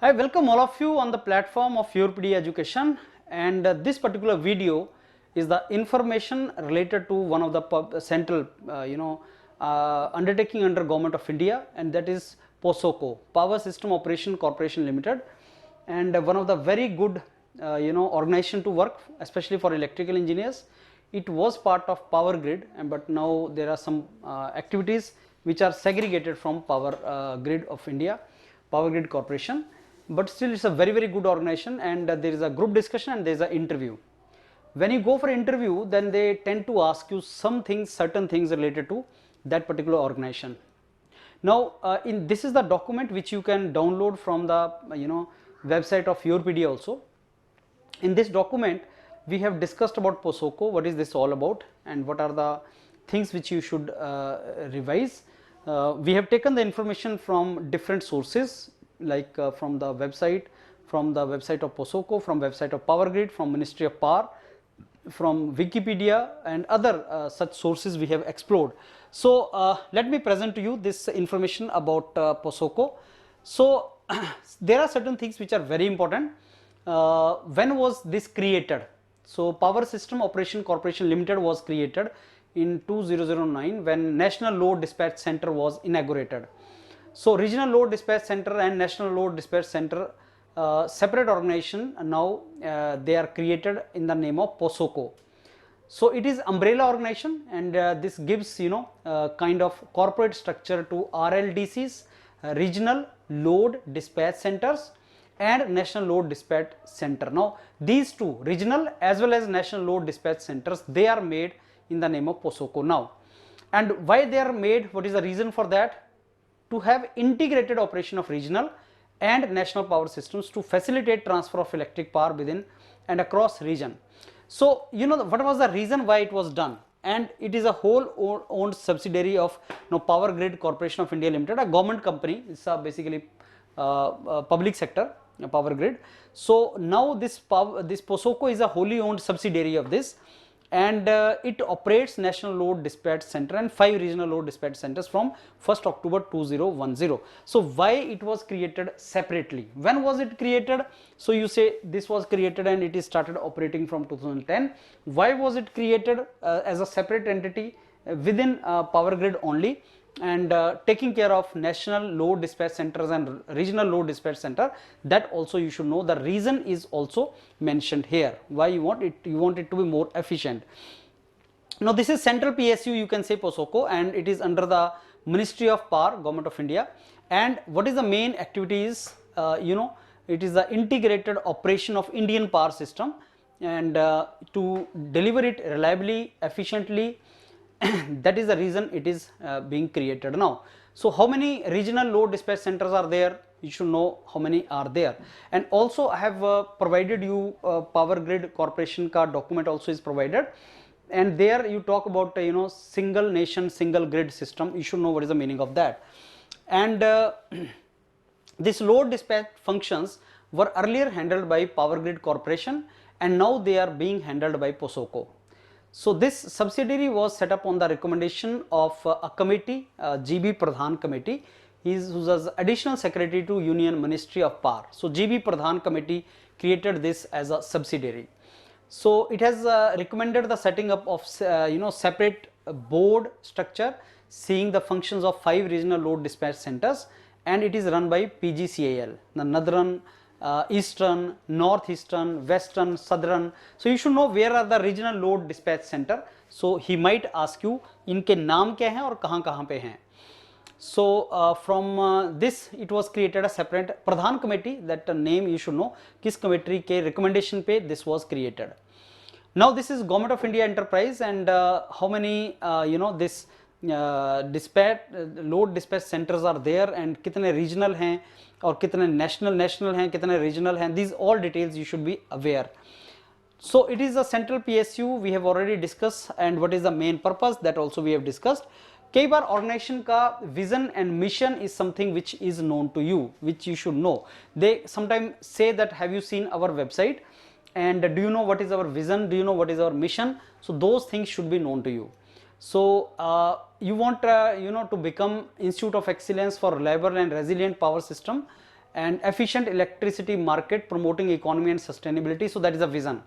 I welcome all of you on the platform of YourPedia Education, and this particular video is the information related to one of the central undertaking under Government of India, and that is POSOCO, Power System Operation Corporation Limited, and one of the very good organization to work, especially for electrical engineers. It was part of power grid, but now there are some activities which are segregated from power grid of India, Power Grid Corporation, but still it's a very good organization, and there is a group discussion and there is an interview. When you go for interview, then they tend to ask you some things, certain things related to that particular organization. Now this is the document which you can download from the website of YourPedia also. In this document we have discussed about POSOCO, what is this all about and what are the things which you should revise. We have taken the information from different sources, like from the website of POSOCO, from website of Power Grid, from Ministry of Power, from Wikipedia and other such sources we have explored. So let me present to you this information about POSOCO. So there are certain things which are very important. When was this created? So Power System Operation Corporation Limited was created in 2009 when National Load Dispatch Center was inaugurated. So Regional Load Dispatch Center and National Load Dispatch Center, separate organization, now they are created in the name of POSOCO. So it is umbrella organization, and this gives kind of corporate structure to RLDCs, Regional Load Dispatch Centers and National Load Dispatch Center. Now these two, regional as well as National Load Dispatch Centers, they are made in the name of POSOCO now. And why they are made, what is the reason for that? To have integrated operation of regional and national power systems to facilitate transfer of electric power within and across region. So what was the reason why it was done? And it is a whole owned subsidiary of Power Grid Corporation of India Limited, a government company. It's basically public sector power grid. So now this POSOCO is a wholly owned subsidiary of this, and it operates National Load Dispatch Center and 5 Regional Load Dispatch Centers from 1st October 2010. So why it was created separately? When was it created? So you say this was created and it is started operating from 2010. Why was it created as a separate entity within Power Grid only, and taking care of National Load Dispatch Centers and Regional Load Dispatch Center? That also you should know. The reason is also mentioned here, why you want it to be more efficient. Now this is central PSU, you can say POSOCO, and it is under the Ministry of Power, Government of India. And what is the main activities? It is the integrated operation of Indian power system, and to deliver it reliably, efficiently. That is the reason it is being created now. So how many regional load dispatch centers are there? You should know how many are there. And also I have provided you Power Grid Corporation ka document also is provided, and there you talk about single nation single grid system. You should know what is the meaning of that. And this load dispatch functions were earlier handled by Power Grid Corporation, and now they are being handled by POSOCO. So this subsidiary was set up on the recommendation of a committee, GB Pradhan Committee. He was additional secretary to Union Ministry of Power. So GB Pradhan Committee created this as a subsidiary. So it has recommended the setting up of separate board structure, seeing the functions of 5 regional load dispatch centers, and it is run by PGCIL, the Northern, Eastern, Northeastern, Western, Southern. So you should know where are the regional load dispatch center. So he might ask you, इनके नाम क्या हैं और कहाँ पे हैं. So from this it was created a separate Pradhan Committee. That name you should know. किस committee के recommendation पे this was created. Now this is Government of India enterprise, and how many this dispatch load dispatch centers are there, and कितने regional हैं और कितने national हैं, कितने regional हैं. These all details you should be aware. So it is a central PSU we have already discussed, and what is the main purpose, that also we have discussed. कई बार organization का vision and mission is something which is known to you, which you should know. They sometimes say that have you seen our website, and do you know what is our vision, do you know what is our mission? So those things should be known to you. So you want to become Institute of Excellence for Reliable and Resilient Power System, and efficient electricity market promoting economy and sustainability. So that is a vision.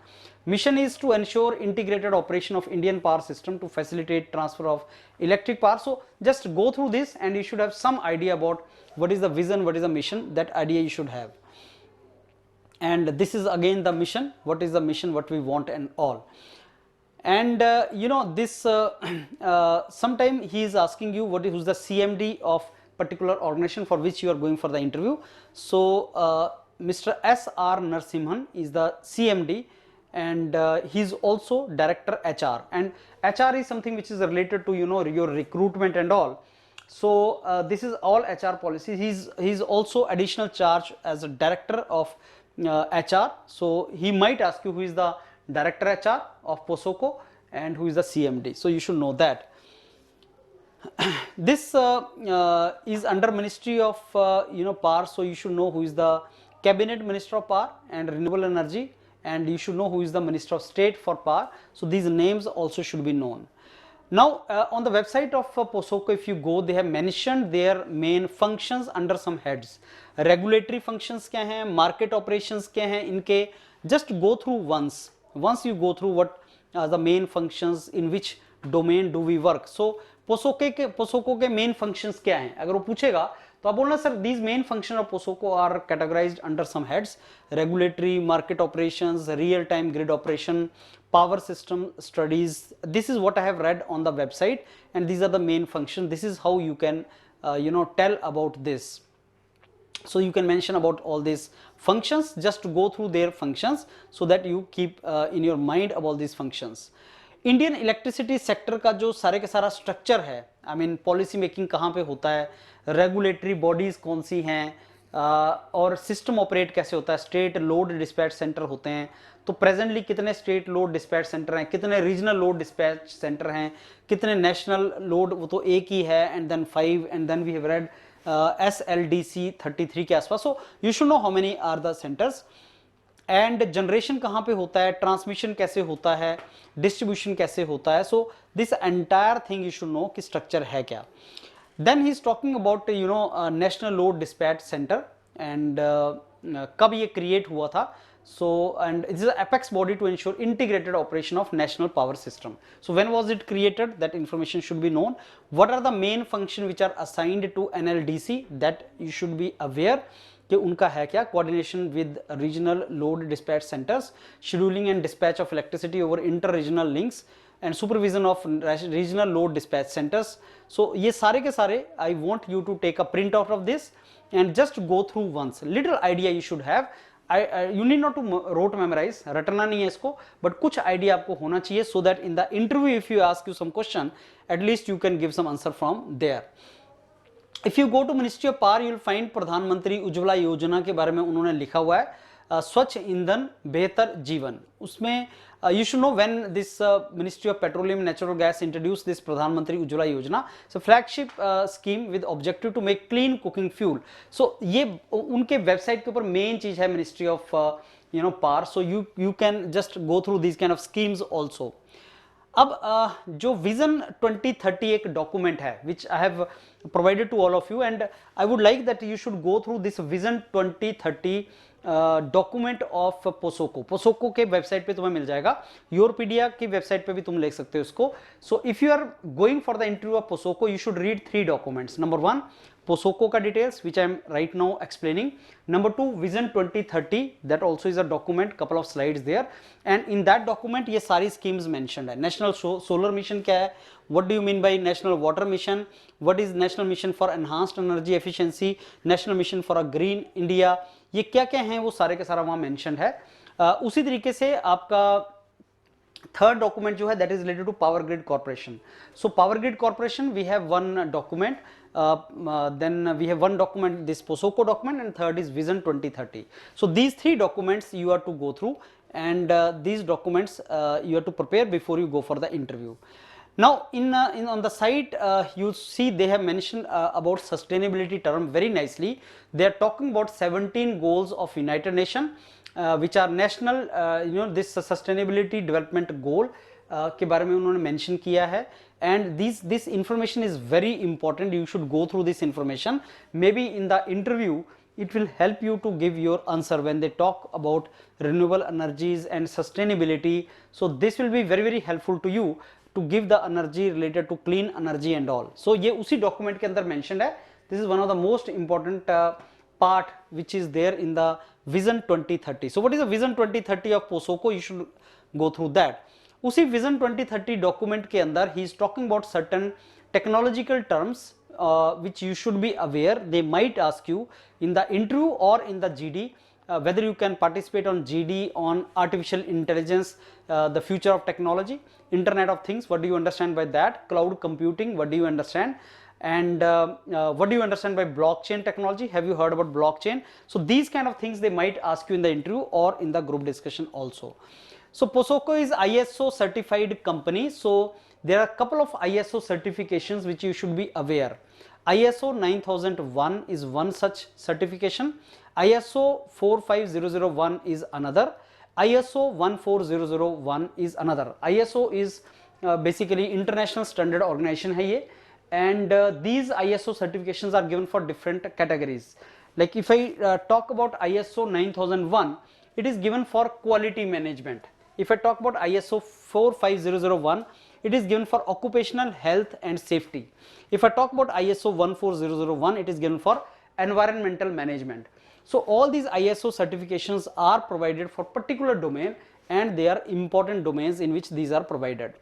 Mission is to ensure integrated operation of Indian power system to facilitate transfer of electric power. So just go through this and you should have some idea about what is the vision, what is the mission. That idea you should have. And this is again the mission, what is the mission, what we want and all. And you know, this sometime he is asking you what is, who's the CMD of particular organization for which you are going for the interview. So Mr. S.R. Narasimhan is the CMD, and he is also Director HR, and HR is something which is related to, you know, your recruitment and all. So this is all HR policies. He's also additional charge as a Director of HR. So he might ask you who is the Director HR of POSOCO and who is the CMD. So you should know that. This is under Ministry of you know, Power. So you should know who is the Cabinet Minister of Power and Renewable Energy, and you should know who is the Minister of State for Power. So these names also should be known. Now on the website of POSOCO, if you go, they have mentioned their main functions under some heads. Regulatory functions क्या हैं, market operations क्या हैं इनके, just go through once you go through what are the main functions, in which domain do we work. So POSOCO के main functions क्या हैं, अगर वो पूछेगा तो आप बोलना sir these main functions of POSOCO are categorized under some heads: regulatory, market operations, real time grid operation, power system studies. This is what I have read on the website, and these are the main functions. This is how you can you know, tell about this. So you can mention about all these functions, just to go through their functions so that you keep in your mind about these functions. Indian electricity sector का जो सारे का सारा structure है, I mean policy making कहाँ पे होता है, रेगुलेटरी बॉडीज कौन सी हैं, और सिस्टम ऑपरेट कैसे होता है, स्टेट लोड डिस्पैच सेंटर होते हैं, तो प्रेजेंटली कितने स्टेट लोड डिस्पैच सेंटर हैं, कितने रीजनल लोड डिस्पैच सेंटर हैं, कितने नेशनल लोड, वो तो एक ही है, and then 5, and then we have red SLDC 33 के आसपास. So you should know how many are the centres, and generation कहाँ पे होता है, ट्रांसमिशन कैसे होता है, डिस्ट्रीब्यूशन कैसे होता है. So this entire thing you should know कि स्ट्रक्चर है क्या. Then he is talking about you know national load dispatch centre, and कब ये क्रिएट हुआ था. So, and it is an apex body to ensure integrated operation of national power system. So when was it created, that information should be known. What are the main functions which are assigned to NLDC, that you should be aware कि उनका है क्या. Coordination with regional load dispatch centers, scheduling and dispatch of electricity over inter-regional links, and supervision of regional load dispatch centers. So ये सारे के सारे I want you to take a print out of this and just go through once. Little idea you should have. You need not to rote memorize, रटना नहीं है इसको, but कुछ idea आपको होना चाहिए, so that in the interview if you ask you some question, at least you can give some answer from there. If you go to Ministry of Power, you will find प्रधानमंत्री उज्ज्वला योजना के बारे में उन्होंने लिखा हुआ है, स्वच्छ ईंधन बेहतर जीवन. उसमें you should know when this Ministry of Petroleum and Natural Gas introduced this Pradhan Mantri Ujjwala Yojana, so flagship scheme with objective to make clean cooking fuel. So ये उनके website के ऊपर main चीज है Ministry of you know Power. So you can just go through these kind of schemes also. अब जो Vision 2030 एक document है which I have provided to all of you, and I would like that you should go through this Vision 2030 document of POSOCO. POSOCO के website पे तुम्हें मिल जाएगा, YourPedia की website पे भी तुम ले सकते हो इसको. So if you are going for the interview of POSOCO, you should read 3 documents. Number 1 POSOCO का details which I am right now explaining. Number 2 vision 2030, that also is a document, couple of slides there, and in that document ये सारी schemes mentioned है. National solar mission क्या है, what do you mean by national water mission, what is national mission for enhanced energy efficiency, national mission for a green India, ये क्या क्या हैं वो सारे के सारा वहाँ मेंशन्ड है. उसी तरीके से आपका थर्ड डॉक्यूमेंट जो है that is related to power grid corporation. So power grid corporation we have one document, then we have one document, this POSOCO document, and third is Vision 2030. So these 3 documents you are to go through, and these documents you have to prepare before you go for the interview. Now on the site you see they have mentioned about sustainability term very nicely. They are talking about 17 goals of United Nations which are national you know this sustainability development goal के बारे में उन्होंने mention किया है, and this information is very important. You should go through this information. Maybe in the interview it will help you to give your answer when they talk about renewable energies and sustainability. So this will be very helpful to you to give the energy related to clean energy and all. So ये उसी document के अंदर mentioned है. This is one of the most important part which is there in the Vision 2030. So what is the Vision 2030 of POSOCO? You should go through that. उसी Vision 2030 document के अंदर he is talking about certain technological terms which you should be aware. They might ask you in the interview or in the GD whether you can participate on GD on artificial intelligence, the future of technology, Internet of Things, what do you understand by that, cloud computing, what do you understand, and what do you understand by blockchain technology, have you heard about blockchain? So these kind of things they might ask you in the interview or in the group discussion also. So POSOCO is ISO certified company. So there are a couple of ISO certifications which you should be aware. ISO 9001 is one such certification, ISO 45001 is another, ISO 14001 is another. ISO is basically international standard organization hai ye, and these ISO certifications are given for different categories. Like if I talk about ISO 9001, it is given for quality management. If I talk about ISO 45001, it is given for occupational health and safety. If I talk about ISO 14001, it is given for environmental management. So all these ISO certifications are provided for particular domain, and they are important domains in which these are provided.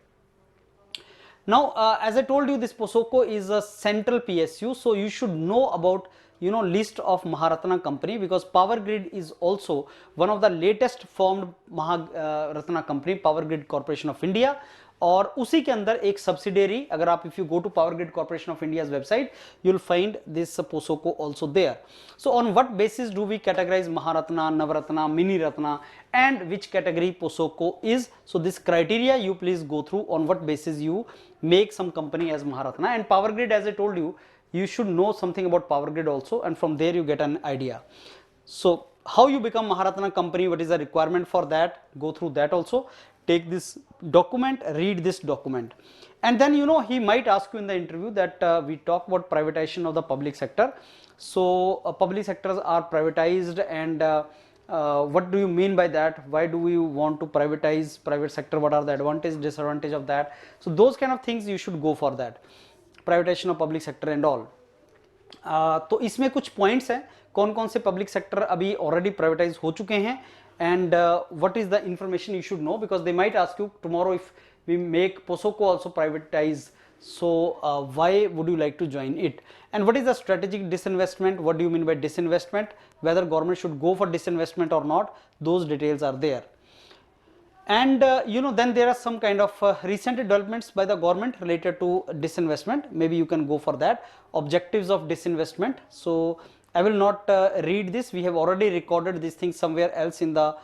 Now as I told you, this POSOCO is a central PSU, so you should know about list of Maharatna company, because Power Grid is also one of the latest formed Maharatna company, Power Grid Corporation of India, और उसी के अंदर एक subsidiary, अगर आप if you go to Power Grid Corporation of India's website, you'll find this POSOCO also there. So on what basis do we categorize Maharatna, Navaratna, Mini Ratna, and which category POSOCO is? So this criteria you please go through, on what basis you make some company as Maharatna. And Power Grid, as I told you, you should know something about Power Grid also, and from there you get an idea. So how you become Maharatna company, what is the requirement for that, go through that also. Take this document, read this document, and then he might ask you in the interview that we talk about privatization of the public sector. So public sectors are privatized, and what do you mean by that? Why do we want to privatize private sector? What are the advantage, disadvantage of that? So those kind of things you should go for that, privatization of public sector and all. तो इसमें कुछ points हैं, कौन कौन से public sector अभी already privatise हो चुके हैं, and what is the information you should know, because they might ask you tomorrow if we make POSOCO also privatize, so why would you like to join it, and what is the strategic disinvestment, what do you mean by disinvestment, whether government should go for disinvestment or not, those details are there. And then there are some kind of recent developments by the government related to disinvestment, maybe you can go for that, objectives of disinvestment. So I will not read this, we have already recorded these things somewhere else in the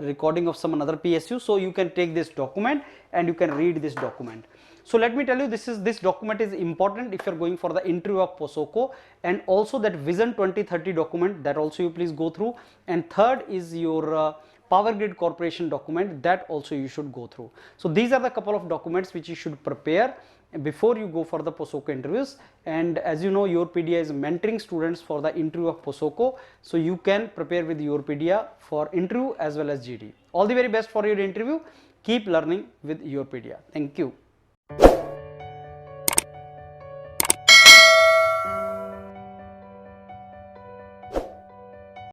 recording of some another PSU, so you can take this document and you can read this document. So let me tell you, this document is important if you are going for the interview of POSOCO, and also that Vision 2030 document, that also you please go through, and third is your Power Grid Corporation document, that also you should go through. So these are the couple of documents which you should prepare before you go for the POSOCO interviews. And as you know, YourPedia is mentoring students for the interview of POSOCO, so you can prepare with YourPedia for interview as well as GD. All the very best for your interview. Keep learning with YourPedia. Thank you.